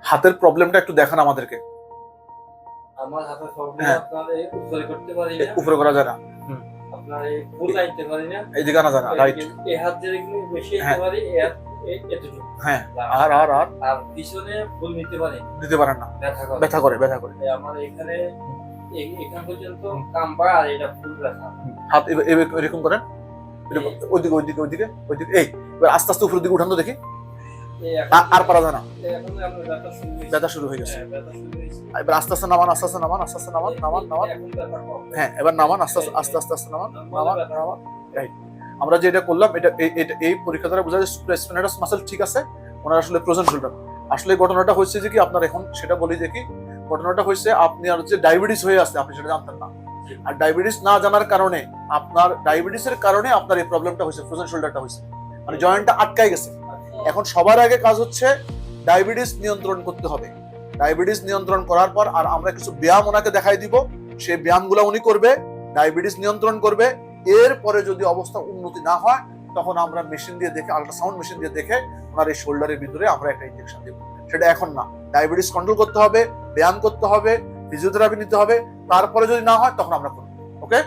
হাতের প্রবলেমটা একটু দেখান আমাদেরকে। আমার হাতের প্রবলেম হ্যাঁ। আপনার এই উপরে করতে পারি না, উপরে করা যায় না, আপনার এই ফুল আনতে পারি না, এইদিকে আনা যায় না, রাইট। এই হাত দিয়ে একটু বেশি হ্যাঁ। আনতে পারি, এই হাত এতটুকু। হ্যাঁ, আর আর আর আর পিছনে ফুল নিতে পারি, দিতে পারেন না, ব্যথা করে। ব্যথা করে, ব্যথা করে। এই আমার এখানে এখান পর্যন্ত কাম্বা আর এটা ফুল ব্যথা। হাত এরকম করেন, এরকম, ওইদিকে ওইদিকে ওইদিকে ওইদিকে, এই এবার আস্তে আস্তে উপরের দিকে উঠান তো দেখি। এই এখন আর পারা যায় না, এখন আমার ব্যথা শুরু হয়েছে। ব্যথা শুরু হয়ে গেছে। হ্যাঁ, ব্যথা শুরু হয়েছে। এবার আস্তে আস্তে নামান, আস্তে আস্তে নামান, আস্তে আস্তে নামান, নামান নামান। এখন ব্যথা কম। হ্যাঁ, এবার নামান, আস্তে আস্তে আস্তে আস্তে আস্তে নামান, নামান নামান। রাইট। আমরা যেটা করলাম এটা এই পরীক্ষা দ্বারা বোঝা যায় স্প্যানাটাস মাসল ঠিক আছে, ওনার আসলে ফ্রোজেন শোল্ডার। আসলে ঘটনাটা হচ্ছে যে কি আপনার এখন সেটা বলি যে কি ঘটনাটা হচ্ছে, আপনি আর হচ্ছে ডায়াবেটিস হয়ে আসছে, আপনি সেটা জানতেন না। আর ডায়াবেটিস না জানার কারণে আপনার ডায়াবেটিসের কারণে আপনার এই প্রবলেমটা হয়েছে, ফ্রোজেন শোল্ডারটা হয়েছে, মানে জয়েন্টটা আটকায় গেছে। এখন সবার আগে কাজ হচ্ছে ডায়াবেটিস নিয়ন্ত্রণ করতে হবে। ডায়াবেটিস নিয়ন্ত্রণ করার পর আর আমরা কিছু ব্যায়াম ওনাকে দেখাই দিব, সেই ব্যায়ামগুলো উনি করবে, ডায়াবেটিস নিয়ন্ত্রণ করবে। এরপরে যদি অবস্থা উন্নতি না হয় তখন আমরা মেশিন দিয়ে দেখে, আল্ট্রাসাউন্ড মেশিন দিয়ে দেখে ওনার এই শোল্ডারের ভিতরে আমরা একটা ইনজেকশন দেব। সেটা এখন না, ডায়াবেটিস কন্ট্রোল করতে হবে, ব্যায়াম করতে হবে, ফিজিওথেরাপি নিতে হবে, তারপরে যদি না হয় তখন আমরা করব। ওকে।